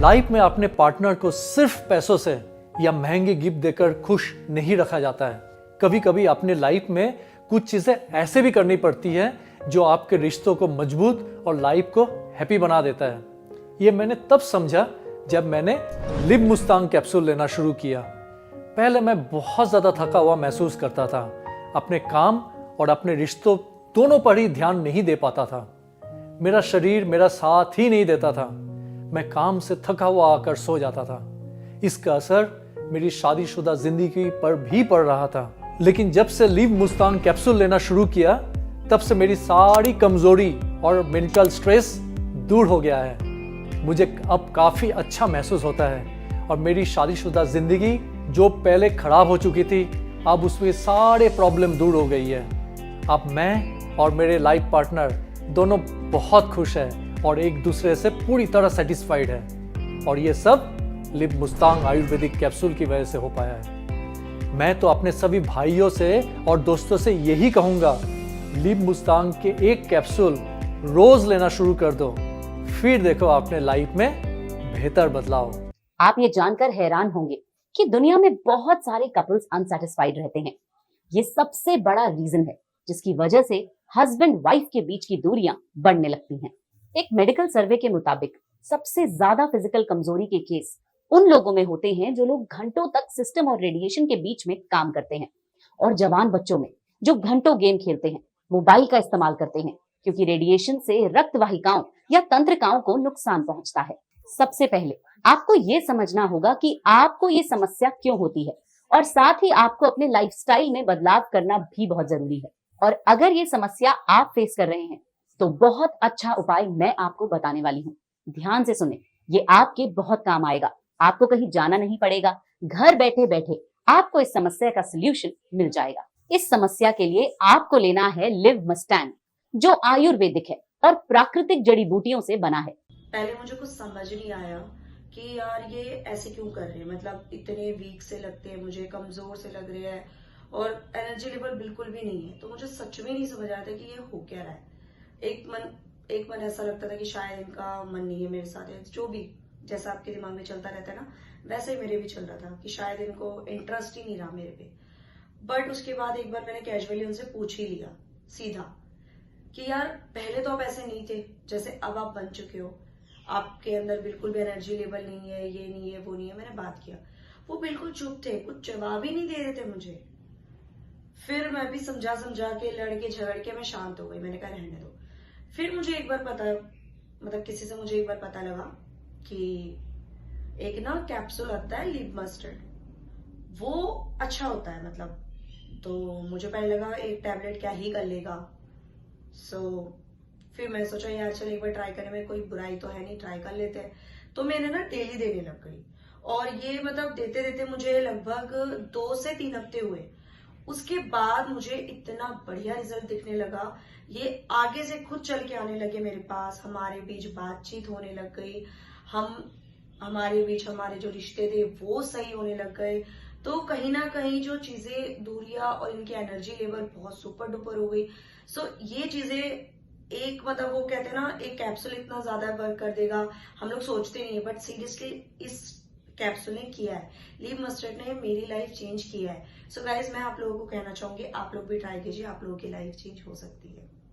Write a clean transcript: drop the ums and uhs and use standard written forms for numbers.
Life में अपने partner को सिर्फ पैसों से या महंगे गिफ्ट देकर खुश नहीं रखा जाता है। कभी कभी अपने लाइफ में कुछ चीजें ऐसे भी करनी पड़ती है जो आपके रिश्तों को मजबूत और लाइफ को हैप्पी बना देता है। ये मैंने तब समझा जब मैंने लिव मुस्तांग कैप्सूल लेना शुरू किया। पहले मैं बहुत ज्यादा थका हुआ महसूस करता था, अपने काम और अपने रिश्तों दोनों पर ही ध्यान नहीं दे पाता था। मेरा शरीर मेरा साथ ही नहीं देता था। मैं काम से थका हुआ आकर सो जाता था। इसका असर मेरी शादीशुदा जिंदगी पर भी पड़ रहा था। लेकिन जब से लिव मुस्तांग कैप्सूल लेना शुरू किया, तब से मेरी सारी कमजोरी और मेंटल स्ट्रेस दूर हो गया है। मुझे अब काफी अच्छा महसूस होता है और मेरी शादीशुदा जिंदगी जो पहले खराब हो चुकी थी, अब उसमें सारे प्रॉब्लम दूर हो गई है। अब मैं और मेरे लाइफ पार्टनर दोनों बहुत खुश हैं और एक दूसरे से पूरी तरह सेटिस्फाइड है। और ये सब लिव मुस्तांग आयुर्वेदिक कैप्सूल की वजह से हो पाया है। मैं तो अपने सभी भाइयों से और दोस्तों से यही कहूंगा, लिव मुस्तांग के एक कैप्सूल रोज लेना शुरू कर दो, फिर देखो अपने लाइफ में बेहतर बदलाव। आप ये जानकर हैरान होंगे कि दुनिया में बहुत सारे कपल्स अनसैटिस्फाइड रहते हैं। ये सबसे बड़ा रीजन है जिसकी वजह से हस्बैंड वाइफ के बीच की दूरियां बढ़ने लगती हैं। एक मेडिकल सर्वे के मुताबिक सबसे ज्यादा फिजिकल कमजोरी के केस उन लोगों में होते हैं जो लोग घंटों तक सिस्टम और रेडिएशन के बीच में काम करते हैं, और जवान बच्चों में जो घंटों गेम खेलते हैं, मोबाइल का इस्तेमाल करते हैं, क्योंकि रेडिएशन से रक्त वाहिकाओं या तंत्रिकाओं को नुकसान पहुंचता है। सबसे पहले आपको ये समझना होगा कि आपको ये समस्या क्यों होती है, और साथ ही आपको अपने लाइफस्टाइल में बदलाव करना भी बहुत जरूरी है। और अगर ये समस्या आप फेस कर रहे हैं तो बहुत अच्छा उपाय मैं आपको बताने वाली हूँ। ध्यान से सुने, ये आपके बहुत काम आएगा। आपको कहीं जाना नहीं पड़ेगा, घर बैठे बैठे आपको इस समस्या का सलूशन मिल जाएगा। इस समस्या के लिए आपको लेना है लिव मस्टैंग, जो आयुर्वेदिक है और प्राकृतिक जड़ी बूटियों से बना है। पहले मुझे कुछ समझ नहीं आया कि यार ये ऐसे क्यों कर रहे हैं, मतलब इतने वीक से लगते हैं, मुझे कमजोर से लग रहे हैं और एनर्जी लेवल बिल्कुल भी नहीं है। तो मुझे सच में नहीं समझ आया था कि ये हो क्या रहा है। एक मन ऐसा लगता था कि शायद इनका मन नहीं है मेरे साथ, जो भी जैसा आपके दिमाग में चलता रहता है ना, वैसे ही मेरे भी चल रहा था कि शायद इनको इंटरेस्ट ही नहीं रहा मेरे पे। बट उसके बाद एक बार मैंने कैजुअली उनसे पूछ ही लिया सीधा कि यार पहले तो आप ऐसे नहीं थे जैसे अब आप बन चुके हो, आपके अंदर बिल्कुल भी एनर्जी लेवल नहीं है, ये नहीं है, वो नहीं है। मैंने बात किया, वो बिल्कुल चुप थे, कुछ जवाब ही नहीं दे रहे थे मुझे। फिर मैं भी समझा के लड़के झगड़ के मैं शांत हो गई। मैंने कहा रहने दो। फिर मुझे एक बार किसी से मुझे एक बार पता लगा कि एक ना कैप्सूल आता है लिव मस्टर्ड, वो अच्छा होता है मतलब। तो मुझे पहले लगा एक टैबलेट क्या ही कर लेगा। फिर मैं सोचा यार चल एक बार ट्राई करने में कोई बुराई तो है नहीं, ट्राई कर लेते हैं। तो मैंने ना डेली देने लग गई, और ये मतलब देते देते मुझे लगभग 2 से 3 हफ्ते हुए। उसके बाद मुझे इतना बढ़िया रिजल्ट दिखने लगा। ये आगे से खुद चल के आने लगे मेरे पास, हमारे बीच बातचीत होने लग गई, हमारे बीच हमारे जो रिश्ते थे वो सही होने लग गए। तो कहीं ना कहीं जो चीजें दूरियां और इनकी एनर्जी लेवल बहुत सुपर डुपर हो गई। ये चीजें एक मतलब वो कहते हैं ना, एक कैप्सूल इतना ज्यादा वर्क कर देगा हम लोग सोचते नहीं है, बट सीरियसली इस कैप्सूल ने किया है, लिव मस्टर्ड ने मेरी लाइफ चेंज किया है। गाइज मैं आप लोगों को कहना चाहूंगी, आप लोग भी ट्राई कीजिए, आप लोगों की लाइफ चेंज हो सकती है।